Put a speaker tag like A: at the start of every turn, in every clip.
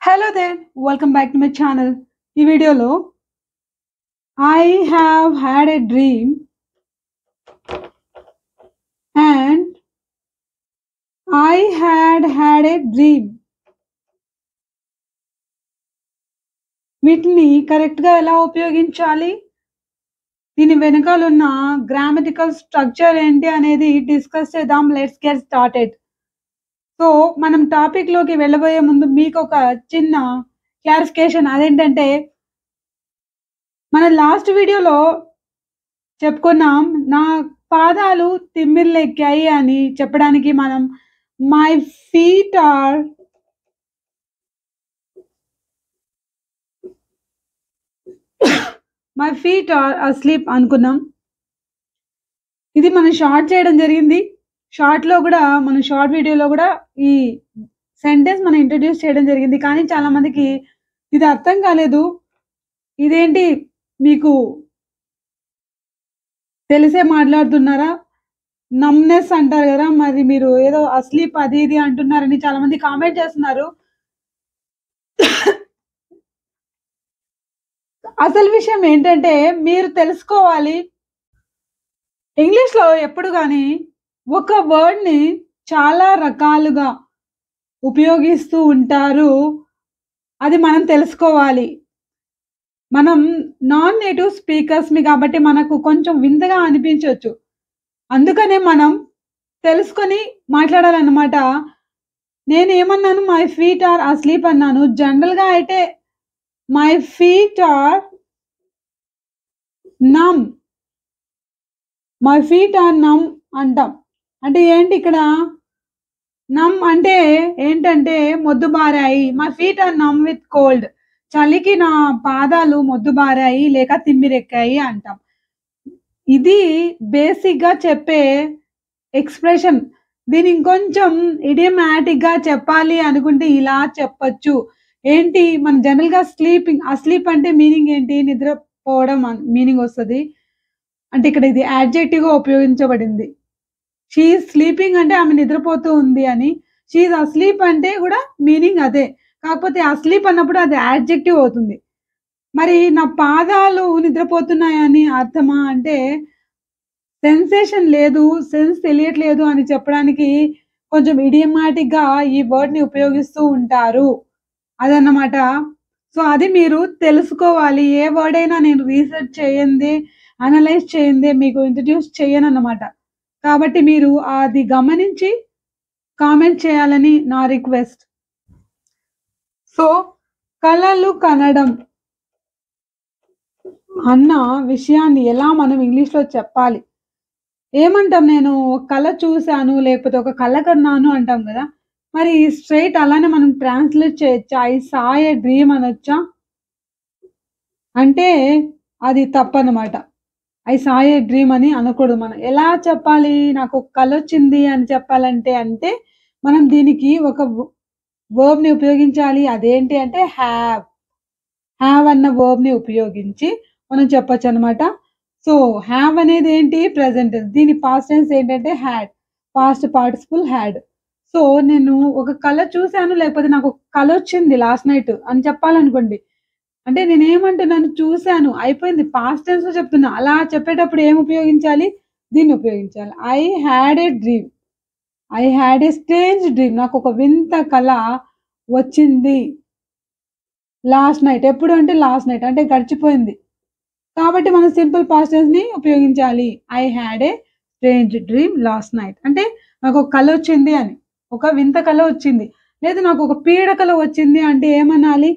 A: Hello there, welcome back to my channel. ఈ వీడియోలో I have had a dream and I had a dream. వీటిని కరెక్ట్గా ఎలా ఉపయోగించాలి, దీని వెనకాల ఉన్న గ్రామటికల్ స్ట్రక్చర్ ఏంటి అనేది డిస్కస్ చేద్దాం. Let's get started. సో మనం టాపిక్లోకి వెళ్ళబోయే ముందు మీకు ఒక చిన్న క్లారిఫికేషన్. అదేంటంటే మన లాస్ట్ వీడియోలో చెప్పుకున్నాం, నా పాదాలు తిమ్మిర్లెక్కాయి అని చెప్పడానికి మనం మై ఫీట్ ఆర్ అస్లీప్ అనుకున్నాం. ఇది మనం షార్ట్ చేయడం జరిగింది. షార్ట్లో కూడా మన షార్ట్ వీడియోలో కూడా ఈ సెంటెన్స్ మనం ఇంట్రడ్యూస్ చేయడం జరిగింది. కానీ చాలా మందికి ఇది అర్థం కాలేదు. ఇదేంటి మీకు తెలిసే మాట్లాడుతున్నారా, నమ్నెస్ అంటారు కదా, మరి మీరు ఏదో అస్లీప్ అది ఇది అంటున్నారని చాలా మంది కామెంట్ చేస్తున్నారు. అసలు విషయం ఏంటంటే మీరు తెలుసుకోవాలి, ఇంగ్లీష్లో ఎప్పుడు కానీ ఒక వర్డ్ని చాలా రకాలుగా ఉపయోగిస్తూ ఉంటారు. అది మనం తెలుసుకోవాలి. మనం నాన్ నేటివ్ స్పీకర్స్మి కాబట్టి మనకు కొంచెం వింతగా అనిపించవచ్చు. అందుకనే మనం తెలుసుకొని మాట్లాడాలన్నమాట. నేను ఏమన్నాను, మై ఫీట్ ఆర్ అస్లీప్ అన్నాను. జనరల్గా అయితే మై ఫీట్ ఆర్ నమ్, మై ఫీట్ ఆర్ నమ్ అంటాం. అంటే ఏంటి ఇక్కడ నమ్ అంటే ఏంటంటే మొద్దుబారాయి. మై ఫీట్ ఆర్ నమ్ విత్ కోల్డ్, చలికి నా పాదాలు మొద్దుబారాయి లేక తిమ్మిరెక్కాయి అంటాం. ఇది బేసిక్గా చెప్పే ఎక్స్ప్రెషన్. దీని ఇంకొంచెం ఇడియమాటిక్గా చెప్పాలి అనుకుంటే ఇలా చెప్పచ్చు. ఏంటి, మన జనరల్గా అస్లీప్ అంటే మీనింగ్ ఏంటి, నిద్రపోవడం మీనింగ్ వస్తుంది. అంటే ఇక్కడ ఇది యాడ్జెక్టివ్గా ఉపయోగించబడింది. షీ ఈజ్ స్లీపింగ్ అంటే ఆమె నిద్రపోతూ ఉంది అని, షీ ఈజ్ అస్లీప్ అంటే కూడా మీనింగ్ అదే. కాకపోతే అస్లీప్ అన్నప్పుడు అది యాడ్జెక్టివ్ అవుతుంది. మరి నా పాదాలు నిద్రపోతున్నాయని అర్థమా అంటే సెన్సేషన్ లేదు, సెన్స్ తెలియట్లేదు అని చెప్పడానికి కొంచెం ఇడియమాటిక్గా ఈ వర్డ్ని ఉపయోగిస్తూ ఉంటారు, అదన్నమాట. సో అది మీరు తెలుసుకోవాలి. ఏ వర్డ్ అయినా నేను రీసెర్చ్ చేయండి, అనలైజ్ చేయండి, మీకు ఇంట్రడ్యూస్ చేయను అన్నమాట. కాబట్టి మీరు అది గమనించి కామెంట్ చేయాలని నా రిక్వెస్ట్. సో కలలు కనడం అన్న విషయాన్ని ఎలా మనం ఇంగ్లీష్లో చెప్పాలి, ఏమంటాం, నేను ఒక కళ చూశాను లేకపోతే ఒక కళ కన్నాను అంటాం కదా. మరి స్ట్రైట్ అలానే మనం ట్రాన్స్లేట్ చేయొచ్చా, ఐ సా ఏ డ్రీమ్ అనొచ్చా అంటే అది తప్పనమాట. ఐ సా ఏ డ్రీమ్ అని అనకూడదు. మనం ఎలా చెప్పాలి, నాకు ఒక కళ వచ్చింది అని చెప్పాలంటే అంటే మనం దీనికి ఒక వర్బ్ని ఉపయోగించాలి. అదేంటి అంటే హ్యావ్ అన్న వర్బ్ని ఉపయోగించి మనం చెప్పొచ్చు అనమాట. సో హ్యావ్ అనేది ఏంటి, ప్రెజెంట్. దీని పాస్ట్ టెన్స్ ఏంటంటే had, past participle had. So నేను ఒక కళ చూశాను లేకపోతే నాకు ఒక కళ వచ్చింది లాస్ట్ నైట్ అని చెప్పాలనుకోండి, అంటే నేనేమంటున్నాను, చూశాను అయిపోయింది, పాస్ట్ టెన్స్లో చెప్తున్నా. అలా చెప్పేటప్పుడు ఏం ఉపయోగించాలి, దీన్ని ఉపయోగించాలి. I had A dream, I had A strange dream, నాకు ఒక వింత కళ వచ్చింది లాస్ట్ నైట్. ఎప్పుడు అంటే లాస్ట్ నైట్, అంటే గడిచిపోయింది. కాబట్టి మనం సింపుల్ పాస్ట్ టెన్స్ని ఉపయోగించాలి. I had A strange dream last night అంటే నాకు ఒక కళ వచ్చింది అని, ఒక వింత కళ వచ్చింది. లేదా నాకు ఒక పీడ కళ వచ్చింది అంటే ఏమనాలి,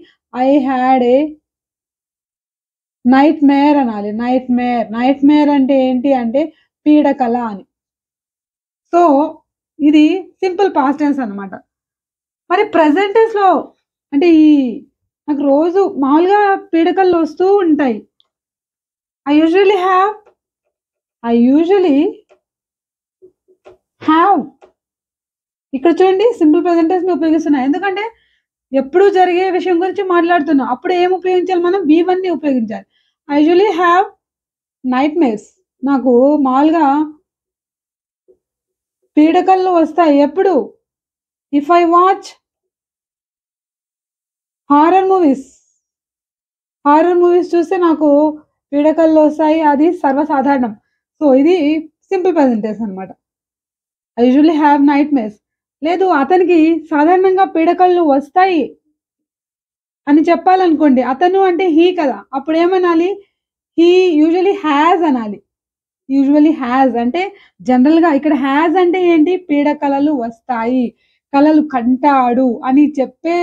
A: I had a nightmare అనాలి. నైట్ మేర్ అంటే ఏంటి అంటే పీడ కళ అని. సో ఇది సింపుల్ పాస్ట్ టెన్స్ అనమాట. మరి ప్రెజెంట్ టెన్స్లో అంటే నాకు రోజు మామూలుగా పీడకలు వస్తూ ఉంటాయి. I usually have ఇక్కడ చూడండి, సింపుల్ ప్రెజెంట్ టెన్స్ని ఉపయోగిస్తున్నా. ఎందుకంటే ఎప్పుడు జరిగే విషయం గురించి మాట్లాడుతున్నాం. అప్పుడు ఏం ఉపయోగించాలి, మనం V1ని ఉపయోగించాలి. I usually have nightmares, నాకు మామూలుగా పీడకలు వస్తాయి. ఎప్పుడు, if I watch horror movies. Horror movies చూస్తే నాకు పీడకలు వస్తాయి. అది సర్వసాధారణం. సో, ఇది సింపుల్ ప్రెజెంట్ టెన్స్ అన్నమాట. I usually have nightmares. లేదు అతనికి సాధారణంగా పీడకలు వస్తాయి అని చెప్పాలనుకోండి. అతను అంటే హీ కదా! అప్పుడేమనాలి? హీ యూజువల్లీ హాస్ అనాలి. యూజువల్లీ హాస్ అంటే జనరల్‌గా ఇక్కడ హాస్ అంటే ఏంటి? పీడకలలు వస్తాయి. కలలు కంటాడు అని చెప్పే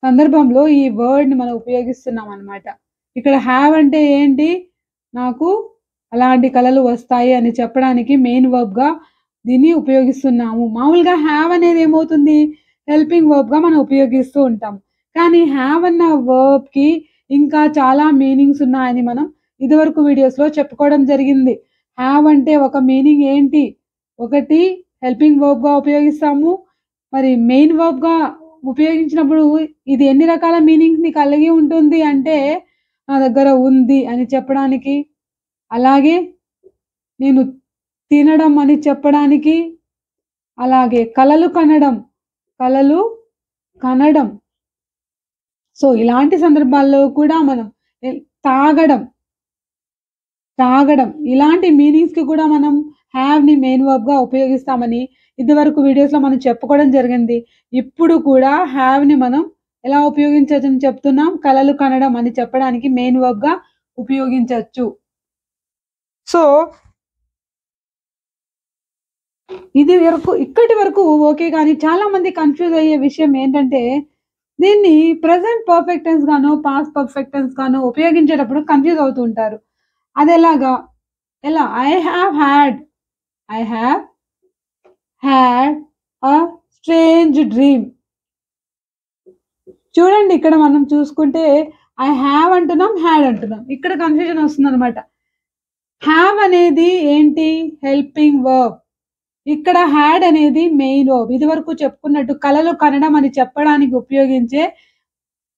A: సందర్భంలో ఈ వర్డ్‌ని మనం ఉపయోగిస్తున్నామనమాట. ఇక్కడ హావ్ అంటే ఏంటి? నాకు అలాంటి కలలు వస్తాయి అని చెప్పడానికి మెయిన్ వర్బ్‌గా దీన్ని ఉపయోగిస్తున్నాము. మామూలుగా హావ్ అనేది ఏమవుతుంది? హెల్పింగ్ వర్బ్‌గా మనం ఉపయోగిస్తూ ఉంటాం. కానీ హావ్ అన్న వర్బ్‌కి ఇంకా చాలా మీనింగ్స్ ఉన్నాయని మనం ఇదివరకు వీడియోస్‌లో చెప్పుకోవడం జరిగింది. హావ్ అంటే ఒక మీనింగ్ ఏంటి? ఒకటి హెల్పింగ్ వర్బ్‌గా ఉపయోగిస్తాము. మరి మెయిన్ వర్బ్‌గా ఉపయోగించినప్పుడు ఇది ఎన్ని రకాల మీనింగ్స్‌ని కలిగి ఉంటుంది అంటే, నా దగ్గర ఉంది అని చెప్పడానికి, అలాగే నేను తినడం అని చెప్పడానికి, అలాగే కలలు కనడం, కలలు కనడం. సో, ఇలాంటి సందర్భాల్లో కూడా మనం తాగడం, తాగడం ఇలాంటి మీనింగ్స్‌కి కూడా మనం హావ్‌ని మెయిన్ వర్బ్‌గా ఉపయోగిస్తామని ఇదివరకు వీడియోస్‌లో మనం చెప్పుకోవడం జరిగింది. ఇప్పుడు కూడా హావ్‌ని మనం ఎలా ఉపయోగించొచ్చని చెప్తున్నాం. కలలు కనడం అని చెప్పడానికి మెయిన్ వర్బ్‌గా ఉపయోగించొచ్చు. సో, ఇక్కడి వరకు ఓకే గానీ చాలామంది కన్‌ఫ్యూజ్ అయ్యే విషయం ఏంటంటే, దీన్ని ప్రెజెంట్ పర్ఫెక్ట్ టెన్స్ గానో, పాస్ట్ పర్ఫెక్ట్ టెన్స్ గానో ఉపయోగించేటప్పుడు కన్‌ఫ్యూజ్ అవుతూ ఉంటారు. అదెలాగా? ఎలా? I have had a strange dream. చూడండి ఇక్కడ మనం చూసుకుంటే ఐ హావ్ అంటున్నాం, హ్యాడ్ అంటున్నాం. ఇక్కడ కన్‌ఫ్యూజన్ వస్తుందనమాట. హావ్ అనేది ఏంటి? Helping verb. ఇక్కడ హ్యాడ్ అనేది మెయిన్ వర్బ్. ఇదివరకు చెప్పుకున్నట్టు కలలు కనడం అని చెప్పడానికి ఉపయోగించే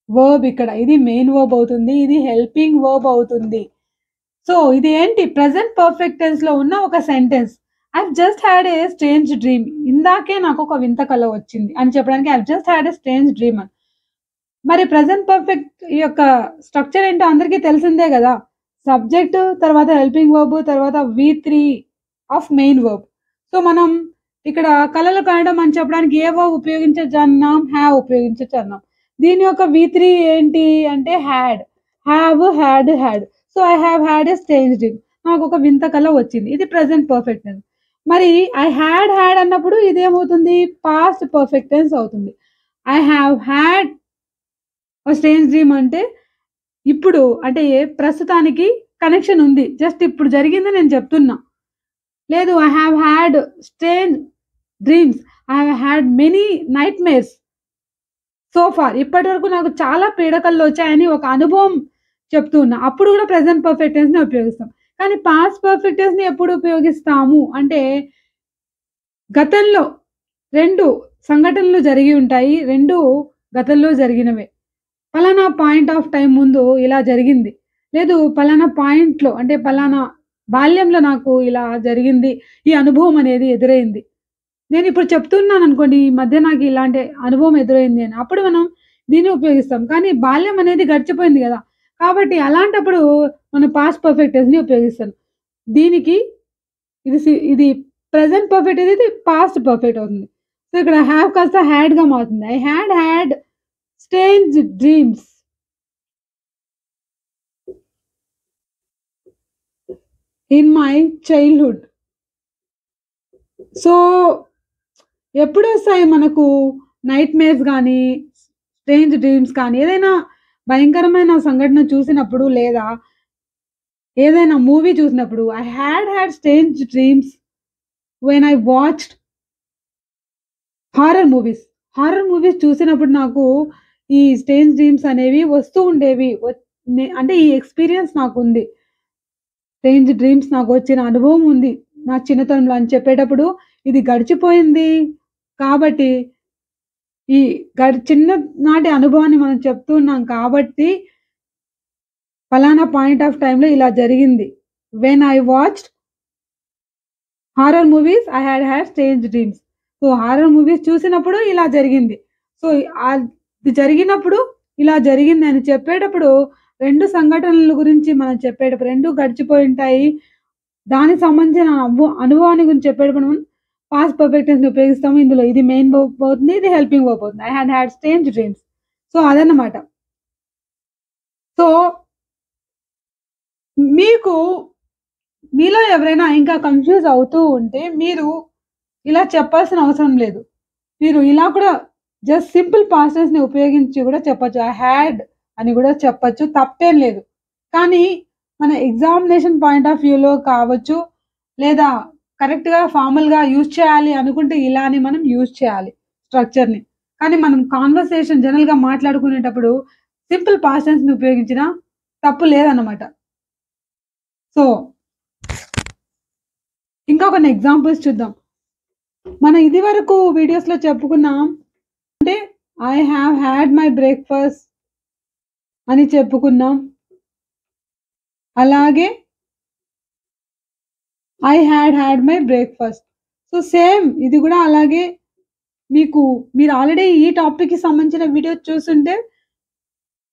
A: వర్బ్ ఇక్కడ. ఇది మెయిన్ వర్బ్ అవుతుంది. ఇది హెల్పింగ్ వర్బ్ అవుతుంది. సో, ఇది ఏంటి? ప్రెజెంట్ పర్ఫెక్ట్ టెన్స్‌లో ఉన్న ఒక sentence. I've just had a strange dream. ఇందాకే నాకొక వింత కల వచ్చింది అని చెప్పడానికి I've just had a strange dream అని. మరి ప్రెజెంట్ పర్ఫెక్ట్ యొక్క స్ట్రక్చర్ ఏంటో అందరికీ తెలిసిందే గదా! సబ్జెక్ట్, తర్వాత హెల్పింగ్ వర్బ్, తర్వాత వి3 ఆఫ్ మెయిన్ వర్బ్. సో, మనం ఇక్కడ కలలు కనడం అని చెప్పడానికి ఏ వర్బ్ ఉపయోగించొచ్చన్నాం? హావ్ ఉపయోగించొచ్చన్నాం. దీని యొక్క వి3 ఏంటి అంటే had. Have, had. So, I have had a strange dream. నాకొక వింత కల వచ్చింది. ఇది ప్రెజెంట్ పర్ఫెక్ట్ టెన్స్. మరి ఐ హ్యాడ్ అన్నప్పుడు ఇదేమవుతుంది? పాస్ట్ పర్ఫెక్ట్ టెన్స్ అవుతుంది. I have had strange dream అంటే ఇప్పుడు అంటే ప్రస్తుతానికి కనెక్షన్ ఉంది. జస్ట్ ఇప్పుడు జరిగింది నేను చెప్తున్నా. లేదు I have had strange dreams. I have had many nightmares so far. ఇప్పటివరకు నాకు చాలా పీడకలొచ్చాయని ఒక అనుభవం చెప్తూ ఉన్నా. అప్పుడు కూడా ప్రెజెంట్ పర్ఫెక్ట్ టెన్స్‌ని ఉపయోగిస్తాం. కానీ పాస్ట్ పర్ఫెక్ట్ టెన్స్‌ని ఎప్పుడు ఉపయోగిస్తాము అంటే గతంలో 2 సంఘటనలు జరిగి ఉంటాయి. 2 గతంలో జరిగినవే. పలానా పాయింట్ ఆఫ్ టైమ్ ముందు ఇలా జరిగింది. లేదు పలానా పాయింట్‌లో అంటే పలానా బాల్యంలో నాకు ఇలా జరిగింది. ఈ అనుభవం అనేది ఎదురైంది. నేనిప్పుడు చెప్తున్నాననుకోండి, ఈ మధ్య నాకు ఇలాంటి అనుభవం ఎదురైంది అని. అప్పుడు మనం దీన్ని ఉపయోగిస్తాం. కానీ బాల్యం అనేది గడిచిపోయింది గదా! కాబట్టి అలాంటప్పుడు మనం పాస్ట్ పర్ఫెక్ట్ టెన్స్‌ని ఉపయోగిస్తాం. దీనికి ఇది ప్రెజెంట్ పర్ఫెక్ట్ ఇది పాస్ట్ పర్ఫెక్ట్ అవుతుంది. సో, ఇక్కడ హావ్ కాస్త హ్యాడ్‌గా మారుతుంది. I had strange dreams. In my childhood. So, ఎప్పుడొస్తాయి మనకు నైట్‌మేర్స్ గానీ, స్ట్రేంజ్ డ్రీమ్స్ కానీ, ఏదైనా భయంకరమైన సంఘటన చూసినప్పుడు లేదా ఏదైనా మూవీ చూసినప్పుడు I had strange dreams when I watched horror movies. Horror movies చూసినప్పుడు నాకు ఈ స్ట్రేంజ్ డ్రీమ్స్ అనేవి వస్తూ ఉండేవి. అంటే ఈ ఎక్స్‌పీరియన్స్ నాకుంది. స్ట్రేంజ్ డ్రీమ్స్ నాకొచ్చిన అనుభవం ఉంది. నా చిన్నతనంలో అని చెప్పేటప్పుడు ఇది గడిచిపోయింది. కాబట్టి ఈ చిన్ననాటి అనుభవాన్ని మనం చెప్తున్నాం కాబట్టి పలానా పాయింట్ ఆఫ్ టైమ్‌లో ఇలా జరిగింది. When I watched horror movies I had strange dreams. So, horror movies చూసినప్పుడు ఇలా జరిగింది. సో, ఇది జరిగినప్పుడు ఇలా జరిగింది అని చెప్పేటప్పుడు 2 సంఘటనల గురించి మనం చెప్పేటప్పుడు 2 గడిచిపోయి ఉంటాయి. దానికి సంబంధించిన అనుభవాన్ని గురించి చెప్పేటప్పుడు మనం పాస్ట్ పర్ఫెక్ట్ టెన్స్‌ని ఉపయోగిస్తాము. ఇందులో ఇది మెయిన్ వర్బ్ అవుతుంది. ఇది హెల్పింగ్ వర్బ్ అవుతుంది. I had strange dreams. So, అదన్నమాట. సో, మీకు మీలో ఎవరైనా ఇంకా కన్‌ఫ్యూజ్ అవుతూ ఉంటే మీరు ఇలా చెప్పాల్సిన అవసరం లేదు. మీరు ఇలా కూడా జస్ట్ సింపుల్ పాస్ట్ టెన్స్‌ని ఉపయోగించి కూడా చెప్పొచ్చు. ఐ హాడ్ అని కూడా చెప్పొచ్చు. తప్పేం లేదు. కానీ మన ఎగ్జామినేషన్ పాయింట్ ఆఫ్ వ్యూలో కావచ్చు, లేదా కరెక్ట్‌గా ఫార్మల్‌గా యూజ్ చేయాలి అనుకుంటే ఇలా అని మనం యూజ్ చేయాలి స్ట్రక్చర్‌ని. కానీ మనం కాన్వర్సేషన్ జనరల్‌గా మాట్లాడుకునేటప్పుడు సింపుల్ పాస్ట్ టెన్స్‌ని ఉపయోగించినా తప్పు లేదన్నమాట. సో, ఇంకా కొన్ని ఎగ్జాంపుల్స్ చూద్దాం. మనం ఇదివరకు వీడియోస్‌లో చెప్పుకున్నాం. అంటే I have had my breakfast అని చెప్పుకున్నాం. అలాగే I had my breakfast. So, same ఇది కూడా అలాగే మీరు ఆల్రెడీ ఈ టాపిక్‌కి సంబంధించిన వీడియో చూసుంటే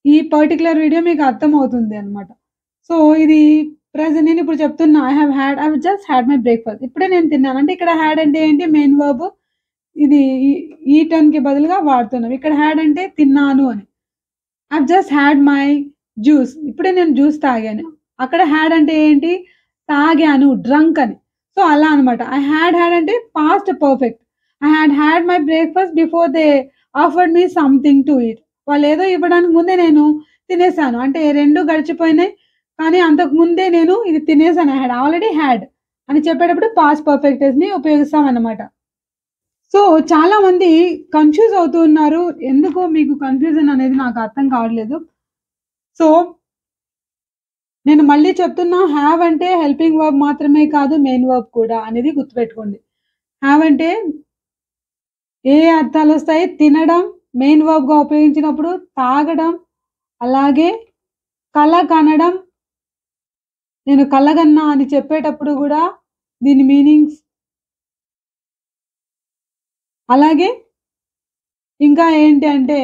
A: ఈ పర్టిక్యులర్ వీడియో మీకు అర్థమవుతుంది అన్నమాట. సో, ఇది నేనిప్పుడు చెప్తున్నా I have just had my breakfast. ఇప్పుడే నేను తిన్నాను. అంటే ఇక్కడ హాడ్ అంటే ఏంటి? Main verb. ఇది ఈటన్‌కి బదులుగా వాడుతున్నాం. ఇక్కడ హాడ్ అంటే తిన్నాను అని. I just had my juice. ఇప్పుడే నేను జ్యూస్ తాగాను. అక్కడ హాడ్ అంటే ఏంటి? తాగాను, డ్రంక్ అని. సో, అలా అన్నమాట. ఐ హాడ్ అంటే past perfect. I had my breakfast before they offered me something to eat. వాళ్ళేదో ఇవ్వడానికి ముందే నేను తినేసాను. అంటే 2 గడిచిపోయినాయి. కానీ అంతకు ముందే నేను ఇది తినేసాను. ఐ ఆల్రెడీ హాడ్ అని చెప్పేటప్పుడు పాస్ట్ పర్ఫెక్ట్ టెన్స్‌ని ఉపయోగిస్తామన్నమాట. సో, చాలామంది కన్‌ఫ్యూజ్ అవుతూ ఉన్నారు. ఎందుకో మీకు కన్‌ఫ్యూజన్ అనేది నాకు అర్థం కావట్లేదు. సో, నేను మళ్ళీ చెప్తున్నా హావ్ అంటే హెల్పింగ్ వర్బ్ మాత్రమే కాదు మెయిన్ వర్బ్ కూడా అనేది గుర్తుపెట్టుకోండి. హావ్ అంటే ఏ అర్థాలొస్తాయి? తినడం మెయిన్ వర్బ్‌గా ఉపయోగించినప్పుడు, తాగడం, అలాగే కల కనడం. నేను కలగన్నా అని చెప్పేటప్పుడు గూడా దీని మీనింగ్స్ అలాగే ఇంకా ఏంటి అంటే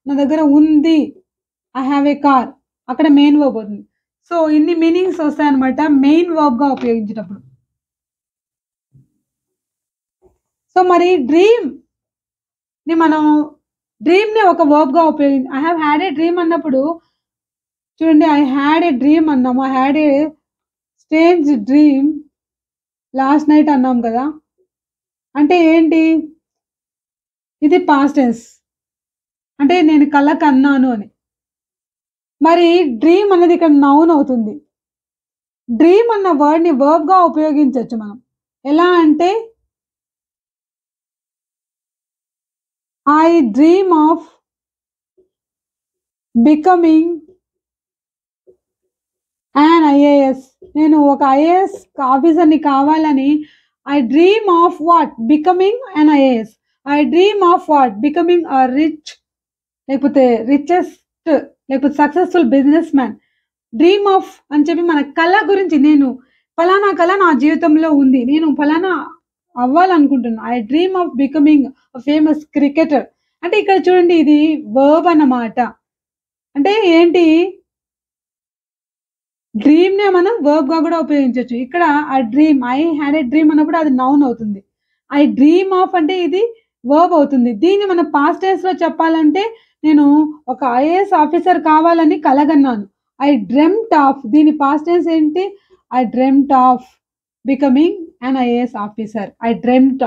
A: నా దగ్గర ఉంది. I have a car. అక్కడ మెయిన్ వర్బ్ అవుతుంది. సో, ఇన్ని మీనింగ్స్ వస్తాయన్నమాట మెయిన్ వర్బ్‌గా ఉపయోగించేటప్పుడు. సో, మరి డ్రీమ్‌ని ఒక వర్బ్‌గా I have had a dream అన్నప్పుడు చూడండి ఐ హాడ్ ఎ డ్రీమ్ అన్నాము. I had a strange dream last night అన్నాం కదా! అంటే ఏంటి? ఇది పాస్ట్ టెన్స్. అంటే నేను కల కన్నాను అని. మరి డ్రీమ్ అనేది ఇక్కడ నౌన్ అవుతుంది. డ్రీమ్ అన్న వర్డ్‌ని వర్బ్‌గా ఉపయోగించొచ్చు మనం. ఎలా అంటే I dream of becoming an IAS. నేను ఒక ఐఏఎస్ ఆఫీసర్‌ని కావాలని I dream of what? Becoming an IAS. I dream of what? Becoming a rich లేకపోతే రిచెస్ట్ లేకపోతే successful business man. Dream of అని చెప్పి మన కల గురించి ఫలానా కల నా జీవితంలో ఉంది. నేను ఫలానా అవ్వాలనుకుంటున్నా. I dream of becoming a famous cricketer. అంటే ఇక్కడ చూడండి ఇది వర్బ్ అన్నమాట. అంటే ఏంటి? డ్రీమ్‌నే మనం వర్బ్‌గా కూడా ఉపయోగించొచ్చు. ఇక్కడ ఐ హాడ్ ఎ డ్రీమ్ అన్నప్పుడు అది నౌన్ అవుతుంది. ఐ డ్రీమ్ ఆఫ్ అంటే ఇది వర్బ్ అవుతుంది. దీన్ని మనం పాస్ట్ టెన్స్‌లో చెప్పాలంటే నేను ఒక ఐఏఎస్ ఆఫీసర్ కావాలని కలగన్నాను. ఐ డ్రీమ్డ్ ఆఫ్ దీని పాస్ట్ టెన్స్ ఏంటి? I dreamed of becoming an IAS officer. I dreamed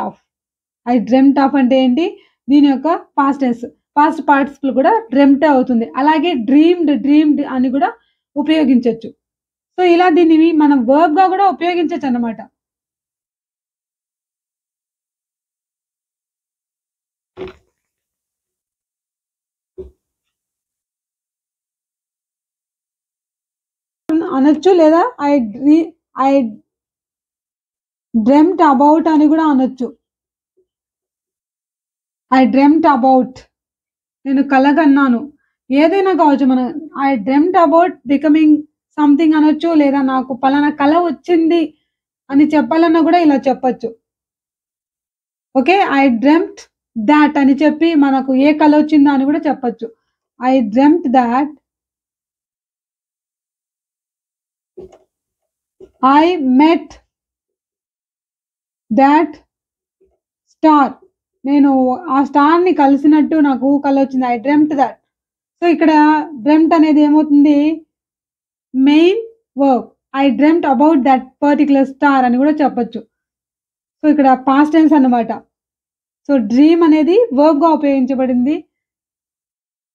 A: of అంటే ఏంటి? దీని యొక్క పాస్ట్ టెన్స్. పాస్ట్ పార్టిసిపుల్ కూడా డ్రీమ్డ్ అవుతుంది. అలాగే డ్రీమ్డ్ అని కూడా ఉపయోగించొచ్చు. సో, ఇలా దీన్ని మనం వర్బ్‌గా కూడా ఉపయోగించొచ్చన్నమాట. అనొచ్చు లేదా ఐ డ్రీమ్డ్ అబౌట్ అని కూడా అనొచ్చు. ఐ డ్రీమ్డ్ అబౌట్ నేను కలగన్నాను. ఏదైనా కావచ్చు మనం I dreamed about becoming something అనొచ్చు. లేదా నాకు పలానా కల వచ్చింది అని చెప్పాలన్నా కూడా ఇలా చెప్పొచ్చు. ఓకే. ఐ డ్రీమ్డ్ దాట్ అని చెప్పి మనకు ఏ కళ వచ్చిందో అని కూడా చెప్పొచ్చు. I dreamed that I met that star. నేను ఆ స్టార్‌ని కలిసినట్టు నాకు కల వచ్చింది. I dreamed that. సో, ఇక్కడ డ్రీమ్ట్ అనేది ఏమవుతుంది? Main verb. I dreamt about that particular star అని కూడా చెప్పొచ్చు. సో, ఇక్కడ పాస్ట్ టెన్స్ అన్నమాట. సో, డ్రీమ్ అనేది వర్బ్‌గా ఉపయోగించబడింది.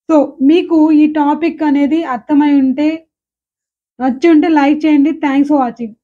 A: సో, మీకు ఈ టాపిక్ అనేది అర్థమై ఉంటే, నచ్చి ఉంటే లైక్ చేయండి. Thanks for watching.